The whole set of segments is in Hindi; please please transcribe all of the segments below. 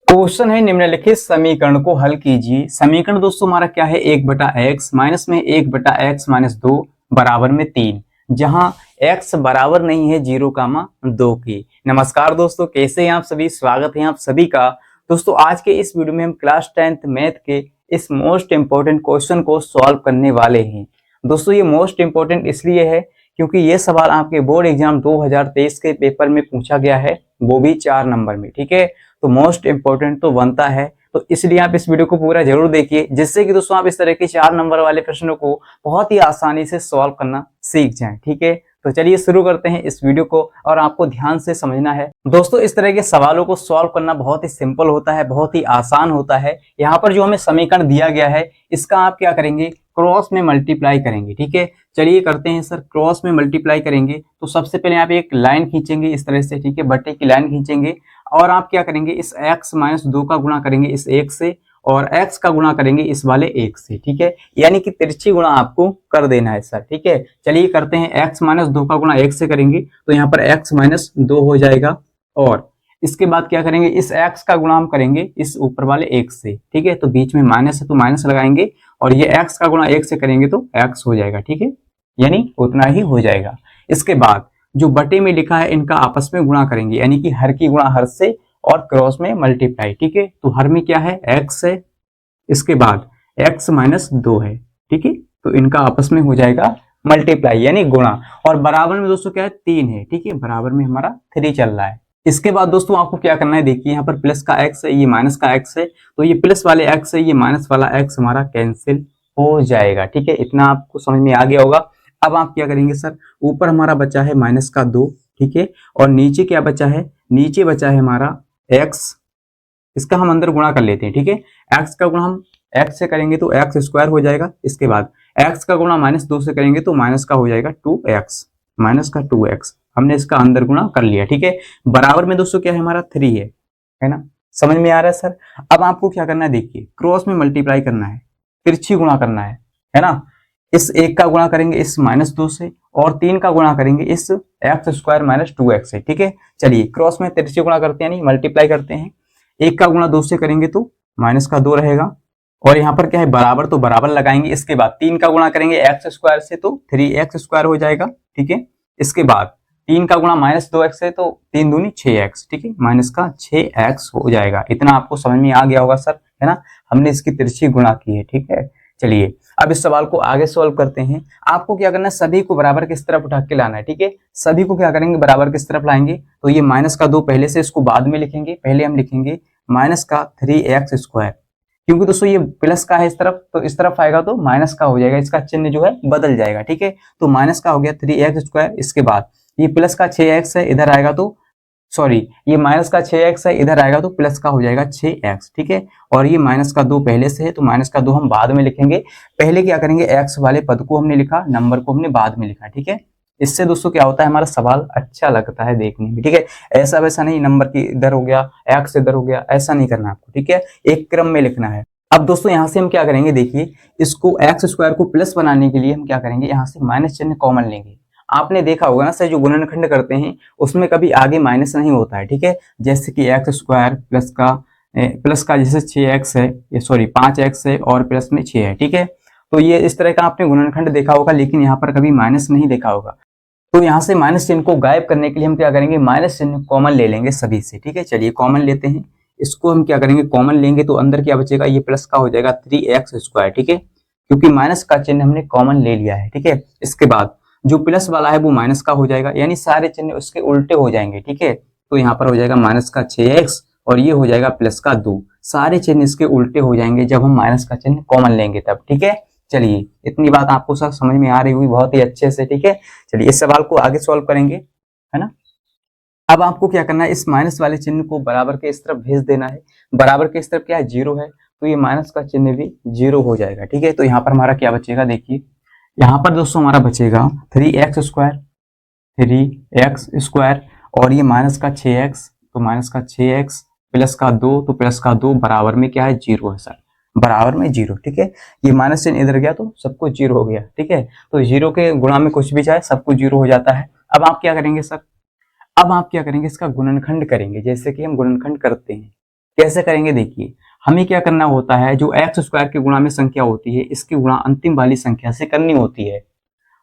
क्वेश्चन है निम्नलिखित समीकरण को हल कीजिए। समीकरण दोस्तों हमारा क्या है, 1/x माइनस में 1/x माइनस 2 बराबर में 3, जहां x बराबर नहीं है 0, 2 की। नमस्कार दोस्तों, कैसे हैं आप सभी? स्वागत है आप सभी का। दोस्तों आज के इस वीडियो में हम क्लास 10th मैथ के इस मोस्ट इंपोर्टेंट क्वेश्चन को सॉल्व करने वाले हैं। दोस्तों ये मोस्ट इंपोर्टेंट इसलिए है क्योंकि ये सवाल आपके बोर्ड एग्जाम 2023 के पेपर में पूछा गया है, वो भी 4 नंबर में। ठीक है, तो मोस्ट इंपोर्टेंट तो बनता है, तो इसलिए आप इस वीडियो को पूरा जरूर देखिए, जिससे कि दोस्तों आप इस तरह के 4 नंबर वाले प्रश्नों को बहुत ही आसानी से सॉल्व करना सीख जाएं। ठीक है, तो चलिए शुरू करते हैं इस वीडियो को, और आपको ध्यान से समझना है। दोस्तों इस तरह के सवालों को सॉल्व करना बहुत ही सिंपल होता है, बहुत ही आसान होता है। यहाँ पर जो हमें समीकरण दिया गया है, इसका आप क्या करेंगे, क्रॉस में मल्टीप्लाई करेंगे। ठीक है, चलिए करते हैं सर। क्रॉस में मल्टीप्लाई करेंगे तो सबसे पहले आप एक लाइन खींचेंगे इस तरह से। ठीक है, बट्टे की लाइन खींचेंगे और आप क्या करेंगे, इस x माइनस 2 का गुणा करेंगे इस 1 से, और x का गुणा करेंगे इस वाले 1 से। ठीक है, यानी कि तिरछी गुणा आपको कर देना है सर। ठीक है, चलिए करते हैं। x माइनस 2 का गुणा 1 से करेंगे तो यहाँ पर x माइनस 2 हो जाएगा, और इसके बाद क्या करेंगे, इस x का गुणा हम करेंगे इस ऊपर वाले 1 से। ठीक है, तो बीच में माइनस है तो माइनस लगाएंगे, और ये x का गुणा 1 से करेंगे तो x हो जाएगा। ठीक है, यानी उतना ही हो जाएगा। इसके बाद जो बटे में लिखा है इनका आपस में गुणा करेंगे, यानी कि हर की गुणा हर से और क्रॉस में मल्टीप्लाई। ठीक है, तो हर में क्या है, x है, इसके बाद x माइनस 2 है। ठीक है, तो इनका आपस में हो जाएगा मल्टीप्लाई यानी गुणा, और बराबर में दोस्तों क्या है, 3 है। ठीक है, बराबर में हमारा 3 चल रहा है। इसके बाद दोस्तों आपको क्या करना है, देखिए यहाँ पर प्लस का x है, ये माइनस का x है, तो ये प्लस वाले x है, ये माइनस वाला x हमारा कैंसिल हो जाएगा। ठीक है, इतना आपको समझ में आ गया होगा। अब आप क्या करेंगे सर, ऊपर हमारा बचा है माइनस का 2। ठीक है, और नीचे क्या बचा है, नीचे बचा है हमारा x, इसका हम अंदर गुणा कर लेते हैं। ठीक है, x का गुणा हम x से करेंगे तो x स्क्वायर हो जाएगा। इसके बाद x का गुणा माइनस 2 से करेंगे तो माइनस का हो जाएगा 2x, माइनस का 2x, हमने इसका अंदर गुणा कर लिया। ठीक है, बराबर में दोस्तों क्या है, हमारा 3 है ना? समझ में आ रहा है सर? अब आपको क्या करना है, देखिए क्रॉस में मल्टीप्लाई करना है, तिरछी गुणा करना है ना? इस 1 का गुणा करेंगे इस माइनस 2 से, और 3 का गुणा करेंगे इस x स्क्वायर माइनस 2x से। ठीक है, चलिए क्रॉस में तिरछी गुणा करते हैं, यानी मल्टीप्लाई करते हैं। 1 का गुणा 2 से करेंगे तो माइनस का 2 रहेगा, और यहाँ पर क्या है, बराबर, तो बराबर लगाएंगे। इसके बाद 3 का गुणा करेंगे x स्क्वायर से तो 3x स्क्वायर हो जाएगा। ठीक है, इसके बाद 3 का गुणा माइनस 2x से तो 3 दूनी 6x। ठीक है, माइनस का 6x हो जाएगा। इतना आपको समझ में आ गया होगा सर, है ना? हमने इसकी तिरछी गुणा की है। ठीक है, चलिए अब इस सवाल को आगे सॉल्व करते हैं। आपको क्या करना है, सभी को बराबर किस तरफ उठा के लाना है। ठीक है, सभी को क्या करेंगे, बराबर किस तरफ लाएंगे, तो ये माइनस का 2 पहले से, इसको बाद में लिखेंगे। पहले हम लिखेंगे माइनस का 3x स्क्वायर, क्योंकि दोस्तों ये प्लस का है इस तरफ, तो इस तरफ आएगा तो माइनस का हो जाएगा, इसका चिन्ह जो है बदल जाएगा। ठीक है, तो माइनस का हो गया 3x स्क्वायर। इसके बाद ये प्लस का 6x है, इधर आएगा तो सॉरी, ये माइनस का 6x है, इधर आएगा तो प्लस का हो जाएगा 6x। ठीक है, और ये माइनस का 2 पहले से है तो माइनस का 2 हम बाद में लिखेंगे। पहले क्या करेंगे, x वाले पद को हमने लिखा, नंबर को हमने बाद में लिखा। ठीक है, इससे दोस्तों क्या होता है, हमारा सवाल अच्छा लगता है देखने में। ठीक है, ऐसा वैसा नहीं, नंबर की इधर हो गया, x इधर हो गया, ऐसा नहीं करना आपको। ठीक है, एक क्रम में लिखना है। अब दोस्तों यहाँ से हम क्या करेंगे, देखिए इसको x स्क्वायर को प्लस बनाने के लिए हम क्या करेंगे, यहाँ से माइनस चिन्ह कॉमन लेंगे। आपने देखा होगा ना सर, जो गुणनखंड करते हैं उसमें कभी आगे माइनस नहीं होता है। ठीक है, जैसे कि x स्क्वायर प्लस का जैसे 6x है, ये सॉरी 5x है, और प्लस में 6 है। ठीक है, तो ये इस तरह का आपने गुणनखंड देखा होगा, लेकिन यहाँ पर कभी माइनस नहीं देखा होगा। तो यहाँ से माइनस चिन्ह को गायब करने के लिए हम क्या करेंगे, माइनस चिन्ह कॉमन ले लेंगे सभी से। ठीक है, चलिए कॉमन लेते हैं, इसको हम क्या करेंगे, कॉमन लेंगे तो अंदर क्या बचेगा, ये प्लस का हो जाएगा 3x स्क्वायर। ठीक है, क्योंकि माइनस का चिन्ह हमने कॉमन ले लिया है। ठीक है, इसके बाद जो प्लस वाला है वो माइनस का हो जाएगा, यानी सारे चिन्ह उसके उल्टे हो जाएंगे। ठीक है, तो यहाँ पर हो जाएगा माइनस का 6x, और ये हो जाएगा प्लस का 2। सारे चिन्ह इसके उल्टे हो जाएंगे जब हम माइनस का चिन्ह कॉमन लेंगे तब। ठीक है, चलिए इतनी बात आपको सब समझ में आ रही हुई बहुत ही अच्छे से। ठीक है, चलिए इस सवाल को आगे सॉल्व करेंगे, है ना? अब आपको क्या करना है, इस माइनस वाले चिन्ह को बराबर के इस तरफ भेज देना है। बराबर के इस तरफ क्या है, 0 है, तो ये माइनस का चिन्ह भी 0 हो जाएगा। ठीक है, तो यहाँ पर हमारा क्या बचेगा, देखिए यहाँ पर दोस्तों हमारा बचेगा 3x स्क्वायर, 3x स्क्वायर, और ये माइनस का 6x, तो माइनस का 6x प्लस का 2, तो प्लस का 2 बराबर में क्या है, 0 है सर, बराबर में 0। ठीक है, ये माइनस चिन्ह इधर गया तो सब कुछ 0 हो गया। ठीक है, तो 0 के गुणा में कुछ भी जाए सब कुछ 0 हो जाता है। अब आप क्या करेंगे सर, अब आप क्या करेंगे, इसका गुणनखंड करेंगे, जैसे कि हम गुणनखंड करते हैं। कैसे करेंगे देखिए, हमें क्या करना होता है, जो एक्स स्क्वायर के गुणा में संख्या होती है इसकी गुणा अंतिम वाली संख्या से करनी होती है।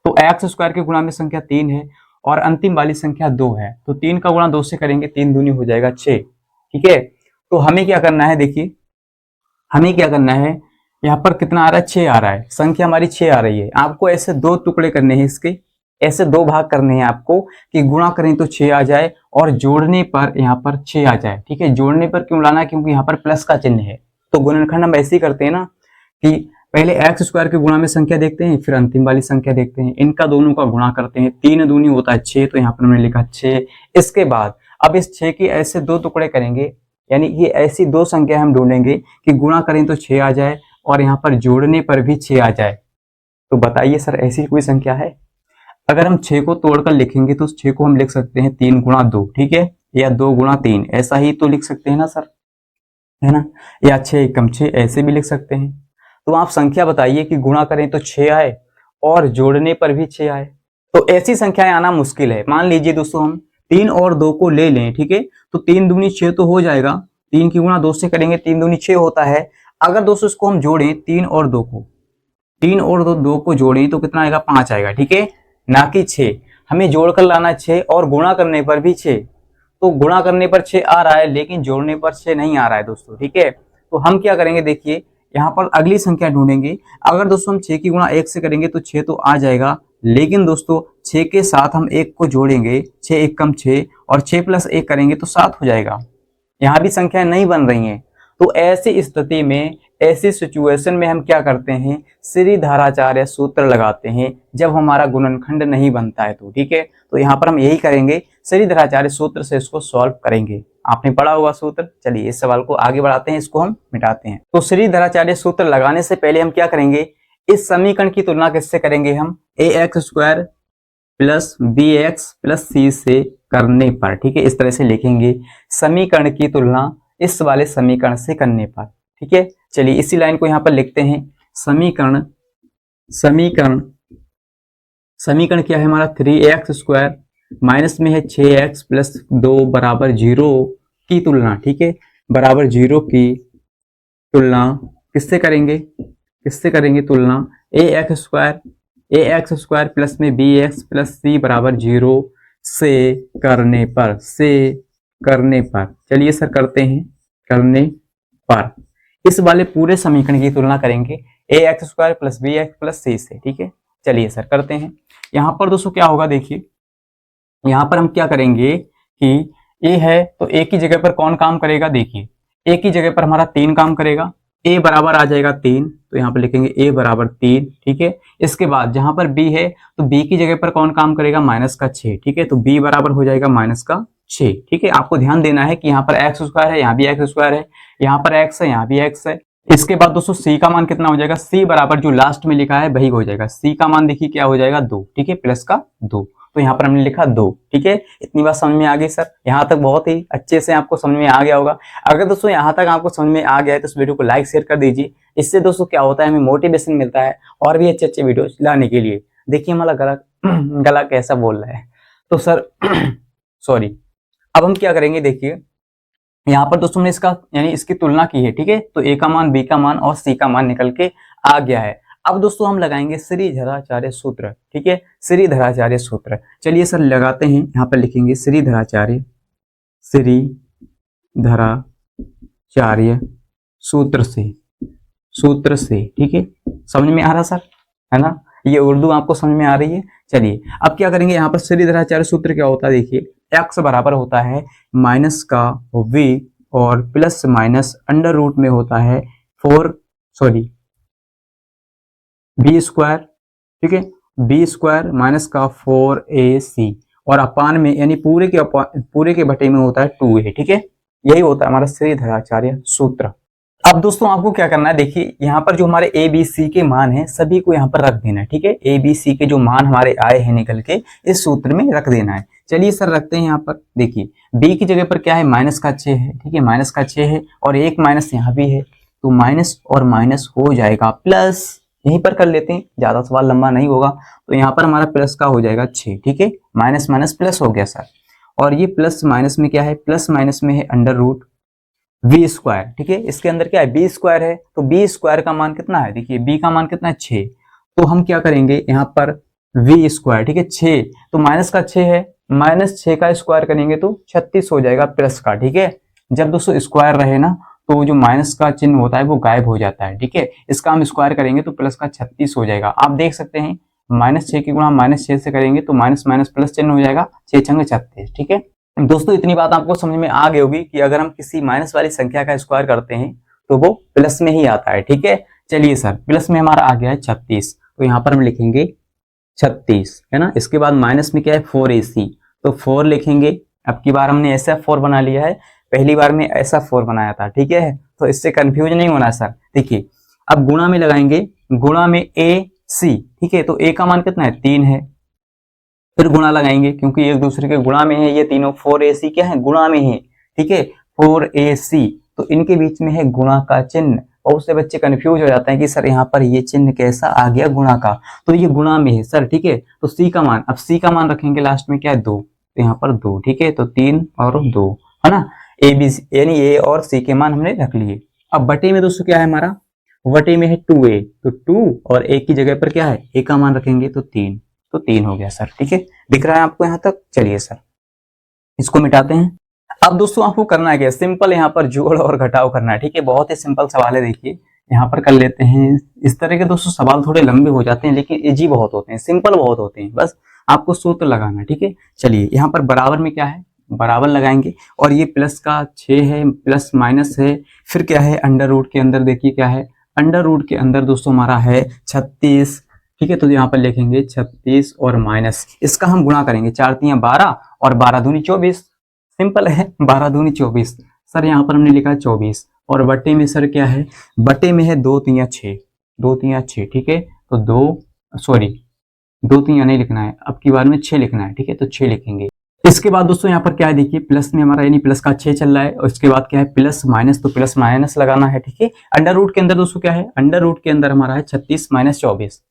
तो एक्स स्क्वायर के गुणा में संख्या 3 है और अंतिम वाली संख्या 2 है, तो 3 का गुणा 2 से करेंगे, 3 दूनी हो जाएगा 6। ठीक है, तो हमें क्या करना है देखिए, हमें क्या करना है, यहाँ पर कितना आ रहा है, 6 आ रहा है, संख्या हमारी 6 आ रही है। आपको ऐसे 2 टुकड़े करने हैं इसके, ऐसे 2 भाग करने हैं आपको कि गुणा करें तो 6 आ जाए और जोड़ने पर यहाँ पर 6 आ जाए। ठीक है, जोड़ने पर क्यों लाना, क्योंकि यहाँ पर प्लस का चिन्ह है। तो गुणनखंड हम ऐसे ही करते हैं ना कि पहले एक्स स्क्वायर के गुणा में संख्या देखते हैं, फिर अंतिम वाली संख्या देखते हैं, इनका दोनों का गुणा करते हैं, 3 दूनी होता है 6, तो यहाँ पर हमने लिखा 6। इसके बाद अब इस 6 की ऐसे 2 टुकड़े करेंगे, यानी कि ऐसी 2 संख्या हम ढूंढेंगे कि गुणा करें तो 6 आ जाए और यहाँ पर जोड़ने पर भी 6 आ जाए। तो बताइए सर ऐसी कोई संख्या है? अगर हम 6 को तोड़कर लिखेंगे तो 6 को हम लिख सकते हैं 3 गुणा 2, ठीक है, या 2 गुणा 3, ऐसा ही तो लिख सकते हैं ना सर, है ना, या 6 एकम 6 ऐसे भी लिख सकते हैं। तो आप संख्या बताइए कि गुणा करें तो 6 आए और जोड़ने पर भी 6 आए। तो ऐसी संख्याएं आना मुश्किल है। मान लीजिए दोस्तों हम 3 और 2 को ले लें, ठीक है, तो 3 दूनी 6 तो हो जाएगा, 3 की गुणा 2 से करेंगे, 3 दूनी 6 होता है। अगर दोस्तों इसको हम जोड़ें 3 और 2 को, 3 और 2 को जोड़ें तो कितना आएगा, 5 आएगा, ठीक है, ना कि 6। हमें जोड़कर लाना 6 और गुणा करने पर भी 6। तो गुणा करने पर 6 आ रहा है लेकिन जोड़ने पर 6 नहीं आ रहा है दोस्तों। ठीक है, तो हम क्या करेंगे देखिए, यहाँ पर अगली संख्या ढूंढेंगे। अगर दोस्तों हम 6 की गुणा 1 से करेंगे तो 6 तो आ जाएगा, लेकिन दोस्तों 6 के साथ हम 1 को जोड़ेंगे, 6 एकम 6 और 6 प्लस 1 करेंगे तो 7 हो जाएगा। यहाँ भी संख्या नहीं बन रही है। तो ऐसी स्थिति में, ऐसी सिचुएशन में हम क्या करते हैं, श्रीधराचार्य सूत्र लगाते हैं जब हमारा गुणनखंड नहीं बनता है तो। ठीक है, तो यहाँ पर हम यही करेंगे, श्रीधराचार्य सूत्र से इसको सॉल्व करेंगे। आपने पढ़ा होगा सूत्र। चलिए इस सवाल को आगे बढ़ाते हैं, इसको हम मिटाते हैं। तो श्रीधराचार्य सूत्र लगाने से पहले हम क्या करेंगे, इस समीकरण की तुलना किससे करेंगे हम, ax square plus bx plus c से करने पर। ठीक है, इस तरह से लिखेंगे, समीकरण की तुलना इस वाले समीकरण से करने पर। ठीक है, चलिए इसी लाइन को यहाँ पर लिखते हैं, समीकरण समीकरण समीकरण क्या है हमारा, 3x स्क्वायर माइनस में है 6x प्लस 2 बराबर 0 की तुलना। ठीक है, बराबर 0 की तुलना किससे करेंगे, किससे करेंगे तुलना, ax स्क्वायर प्लस में bx प्लस c बराबर 0 से करने पर, से करने पर। चलिए सर करते हैं, करने पर इस वाले पूरे समीकरण की तुलना करेंगे ax square plus bx plus c से। ठीक है, चलिए सर करते हैं। यहाँ पर दोस्तों क्या होगा देखिए, यहाँ पर हम क्या करेंगे कि a है तो a की जगह पर कौन काम करेगा, देखिए a की जगह पर हमारा 3 काम करेगा, a बराबर आ जाएगा 3, तो यहाँ पर लिखेंगे a बराबर 3। ठीक है, इसके बाद जहां पर b है तो b की जगह पर कौन काम करेगा, माइनस का 6। ठीक है, तो b बराबर हो जाएगा माइनस का 6। ठीक है, आपको ध्यान देना है कि यहाँ पर एक्स स्क्वायर है, यहाँ भी एक्स स्क्वायर है, यहाँ पर एक्स है, यहाँ भी एक्स है। इसके बाद दोस्तों c का मान कितना हो जाएगा, c बराबर जो लास्ट में लिखा है वही हो जाएगा, c का मान देखिए क्या हो जाएगा 2। ठीक है, प्लस का 2, तो यहाँ पर हमने लिखा 2। ठीक है, इतनी बात समझ में आ गई सर, यहाँ तक बहुत ही अच्छे से आपको समझ में आ गया होगा। अगर दोस्तों यहाँ तक आपको समझ में आ गया है तो इस वीडियो को लाइक शेयर कर दीजिए। इससे दोस्तों क्या होता है, हमें मोटिवेशन मिलता है और भी अच्छे अच्छे वीडियो लाने के लिए। देखिए हमारा गला कैसा बोल रहा है, तो सर सॉरी। अब हम क्या करेंगे देखिए, यहाँ पर दोस्तों हमने इसका यानी इसकी तुलना की है। ठीक है, तो a का मान, b का मान और c का मान निकल के आ गया है। अब दोस्तों हम लगाएंगे श्रीधराचार्य सूत्र। ठीक है, श्रीधराचार्य सूत्र, चलिए सर लगाते हैं। यहाँ पर लिखेंगे श्रीधराचार्य सूत्र से। ठीक है, समझ में आ रहा सर, है ना, ये उर्दू आपको समझ में आ रही है। चलिए अब क्या करेंगे, यहाँ पर श्रीधराचार्य सूत्र क्या होता है देखिए, x बराबर होता है माइनस का v और प्लस माइनस अंडर रूट में होता है b स्क्वायर। ठीक है, b स्क्वायर माइनस का 4ac और अपान में यानी पूरे के बटे में होता है 2a। ठीक है, यही होता है हमारा श्रीधराचार्य सूत्र। अब दोस्तों आपको क्या करना है देखिए, यहाँ पर जो हमारे a b c के मान है सभी को यहाँ पर रख देना है। ठीक है, a b c के जो मान हमारे आए हैं निकल के इस सूत्र में रख देना है। चलिए सर रखते हैं। यहाँ पर देखिए b की जगह पर क्या है, माइनस का 6 है। ठीक है, माइनस का 6 है और एक माइनस यहाँ भी है, तो माइनस और माइनस हो जाएगा प्लस, यहीं पर कर लेते हैं, ज्यादा सवाल लंबा नहीं होगा। तो यहाँ पर हमारा प्लस का हो जाएगा 6। ठीक है, माइनस माइनस प्लस हो गया सर, और ये प्लस माइनस में क्या है, प्लस माइनस में है अंडर रूट, वी स्क्वायर, ठीक है। इसके अंदर क्या है, बी स्क्वायर है, तो बी स्क्वायर का मान कितना है, देखिए बी का मान कितना है 6, तो हम क्या करेंगे यहाँ पर वी स्क्वायर, ठीक है 6, तो माइनस का 6 है, -6 का स्क्वायर करेंगे तो 36 हो जाएगा प्लस का, ठीक है। जब दोस्तों स्क्वायर रहे ना तो जो माइनस का चिन्ह होता है वो गायब हो जाता है, ठीक है। इसका हम स्क्वायर करेंगे तो प्लस का 36 हो जाएगा। आप देख सकते हैं -6 की गुणा -6 से करेंगे तो माइनस माइनस प्लस चिन्ह हो जाएगा, 6 छंग 36, ठीक है। दोस्तों इतनी बात आपको समझ में आ गई होगी कि अगर हम किसी माइनस वाली संख्या का स्क्वायर करते हैं तो वो प्लस में ही आता है, ठीक है। चलिए सर, प्लस में हमारा आ गया है 36, तो यहाँ पर हम लिखेंगे 36, है ना। इसके बाद माइनस में क्या है 4ac, तो 4 लिखेंगे। अब की बार हमने ऐसा 4 बना लिया है, पहली बार में ऐसा 4 बनाया था, ठीक है। तो इससे कंफ्यूज नहीं होना सर। देखिए अब गुणा में लगाएंगे, गुणा में ac, ठीक है। तो a का मान कितना है 3 है, फिर गुणा लगाएंगे क्योंकि एक दूसरे के गुणा में है ये तीनों, 4ac क्या है गुणा में है, ठीक है 4ac, तो इनके बीच में है गुणा का चिन्ह। बहुत से बच्चे कंफ्यूज हो जाते हैं कि सर यहाँ पर ये चिन्ह कैसा आ गया गुणा का, तो ये गुणा में है सर, ठीक है। तो c का मान, अब c का मान रखेंगे लास्ट में क्या है 2, तो यहाँ पर 2, ठीक है। तो 3 और 2, है ना, ए बी यानी a और c के मान हमने रख लिए। अब बटे में दोस्तों क्या है हमारा, बटे में है 2a, तो 2 और a की जगह पर क्या है a का मान रखेंगे तो 3, तो 3 हो गया सर, ठीक है। दिख रहा है आपको यहाँ तक। चलिए सर इसको मिटाते हैं। अब दोस्तों आपको करना है क्या, सिंपल यहाँ पर जोड़ और घटाव करना है, ठीक है। बहुत ही सिंपल सवाल है, देखिए यहाँ पर कर लेते हैं। इस तरह के दोस्तों सवाल थोड़े लंबे हो जाते हैं लेकिन इजी बहुत होते हैं, सिंपल बहुत होते हैं, बस आपको सूत्र लगाना, ठीक है। चलिए यहाँ पर बराबर में क्या है, बराबर लगाएंगे और ये प्लस का 6 है, प्लस माइनस है, फिर क्या है अंडर रूट के अंदर, देखिए क्या है अंडर रूट के अंदर दोस्तों हमारा है 36, ठीक है। तो यहाँ पर लिखेंगे 36 और माइनस, इसका हम गुणा करेंगे, 4 तियां 12 और 12 दूनी 24, सिंपल है 12 दूनी 24, सर यहाँ पर हमने लिखा 24, और बटे में सर क्या है, बटे में है 2 तियां 6, 2 तियां 6, ठीक है। तो 2 तियां नहीं लिखना है, अब की बार में 6 लिखना है, ठीक है। तो 6 लिखेंगे। इसके बाद दोस्तों यहाँ पर क्या है, देखिए प्लस में हमारा यानी प्लस का 6 चल रहा है, और इसके बाद क्या है प्लस माइनस, तो प्लस माइनस लगाना है, ठीक है। अंडर रूट के अंदर दोस्तों क्या है, अंडर रूट के अंदर हमारा है 36 माइनस 24,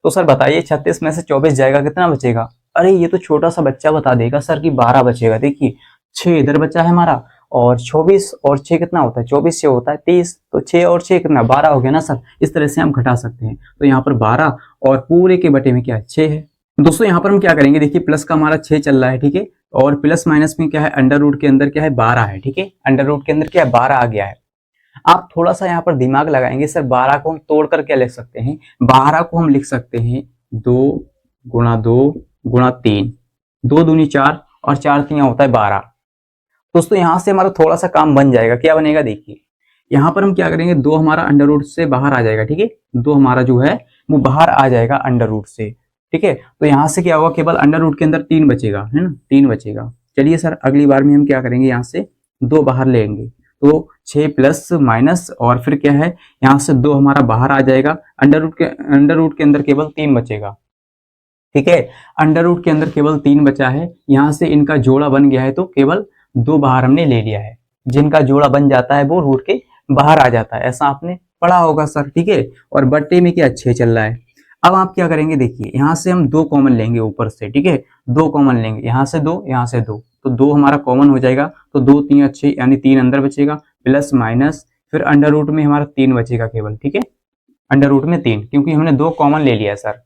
तो सर बताइए 36 में से 24 जाएगा, कितना बचेगा, अरे ये तो छोटा सा बच्चा बता देगा सर कि 12 बचेगा। देखिए 6 इधर बचा है हमारा, और 24 और 6 कितना होता है, 24 से होता है 30, तो 6 और 6 कितना 12 हो गया ना सर। इस तरह से हम घटा सकते हैं। तो यहाँ पर 12 और पूरे के बटे में क्या है 6 है। दोस्तों यहाँ पर हम क्या करेंगे, देखिए प्लस का हमारा 6 चल रहा है, ठीक है, और प्लस माइनस में क्या है अंडर रूट के अंदर क्या है 12 है, ठीक है। अंडर रूट के अंदर क्या है 12 आ गया है। आप थोड़ा सा यहाँ पर दिमाग लगाएंगे, सर 12 को हम तोड़कर क्या लिख सकते हैं, 12 को हम लिख सकते हैं 2 गुणा 2 गुणा 3, 2 दूनी 4 और 4 तियां होता है 12। दोस्तों यहाँ से हमारा थोड़ा सा काम बन जाएगा, क्या बनेगा देखिए, यहाँ पर हम क्या करेंगे 2 हमारा अंडर रूट से बाहर आ जाएगा, ठीक है, 2 हमारा जो है वो बाहर आ जाएगा अंडर रूट से, ठीक है। तो यहाँ से क्या होगा, केवल अंडर रूट के अंदर 3 बचेगा, है ना, 3 बचेगा। चलिए सर अगली बार में हम क्या करेंगे, यहाँ से 2 बाहर लेंगे, तो 6 प्लस माइनस और फिर क्या है यहाँ से 2 हमारा बाहर आ जाएगा, अंडर रूट के अंदर केवल 3 बचेगा, ठीक है। अंडर रूट के अंदर केवल 3 बचा है, यहाँ से इनका जोड़ा बन गया है तो केवल 2 बाहर हमने ले लिया है। जिनका जोड़ा बन जाता है वो रूट के बाहर आ जाता है, ऐसा आपने पढ़ा होगा सर, ठीक है। और बट्टे में क्या 6 चल रहा है। अब आप क्या करेंगे, देखिए यहाँ से हम 2 कॉमन लेंगे ऊपर से, ठीक है, 2 कॉमन लेंगे, यहाँ से 2 यहाँ से 2, तो 2 हमारा कॉमन हो जाएगा, तो 2 3 6 यानी 3 अंदर बचेगा, प्लस माइनस फिर अंडर रूट में हमारा 3 बचेगा केवल, ठीक है, अंडर रूट में 3, क्योंकि हमने 2 कॉमन ले लिया सर।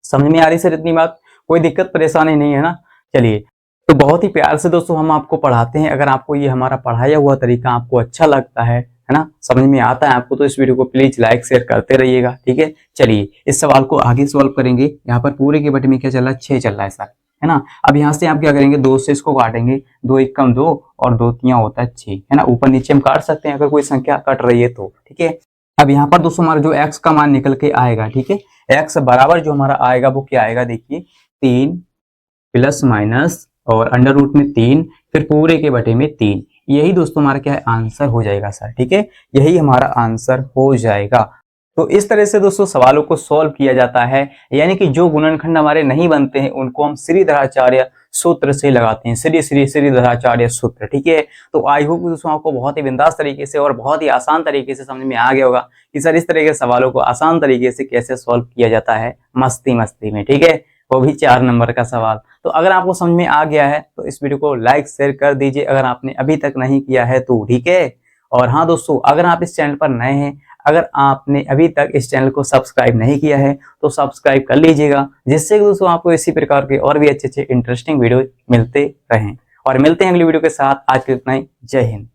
समझ में आ रही सर इतनी बात, कोई दिक्कत परेशानी नहीं है ना। चलिए तो बहुत ही प्यार से दोस्तों हम आपको पढ़ाते हैं, अगर आपको ये हमारा पढ़ाया हुआ तरीका आपको अच्छा लगता है ना, समझ में आता है आपको, तो इस वीडियो को प्लीज लाइक शेयर करते रहिएगा, ठीक है। चलिए इस सवाल को आगे सॉल्व करेंगे। यहाँ पर पूरे के बटे में क्या चल रहा है 6 चल रहा है सर, है ना। अब यहाँ से आप क्या करेंगे 2 से इसको काटेंगे, 2 1 कम 2 और 2 तियां होता है 6, है ना, ऊपर नीचे हम काट सकते हैं अगर कोई संख्या कट रही है तो, ठीक है। अब यहाँ पर दोस्तों हमारा जो x का मान निकल के आएगा, ठीक है, x बराबर जो हमारा आएगा वो क्या आएगा, देखिए 3 प्लस माइनस और अंडर रूट में 3 फिर पूरे के बटे में 3, यही दोस्तों हमारा क्या है आंसर हो जाएगा सर, ठीक है, यही हमारा आंसर हो जाएगा। तो इस तरह से दोस्तों सवालों को सॉल्व किया जाता है, यानी कि जो गुणनखंड हमारे नहीं बनते हैं उनको हम श्रीधराचार्य सूत्र से लगाते हैं, श्रीधराचार्य सूत्र, ठीक है। तो आई होप दोस्तों आपको बहुत ही बिंदास तरीके से और बहुत ही आसान तरीके से समझ में आ गया होगा कि सर इस तरह के सवालों को आसान तरीके से कैसे सॉल्व किया जाता है मस्ती मस्ती में, ठीक है, वो भी 4 नंबर का सवाल। तो अगर आपको समझ में आ गया है तो इस वीडियो को लाइक शेयर कर दीजिए अगर आपने अभी तक नहीं किया है तो, ठीक है। और हाँ दोस्तों, अगर आप इस चैनल पर नए हैं, अगर आपने अभी तक इस चैनल को सब्सक्राइब नहीं किया है तो सब्सक्राइब कर लीजिएगा, जिससे कि दोस्तों आपको इसी प्रकार के और भी अच्छे अच्छे इंटरेस्टिंग वीडियो मिलते रहें। और मिलते हैं अगली वीडियो के साथ। आज के इतना ही। जय हिंद।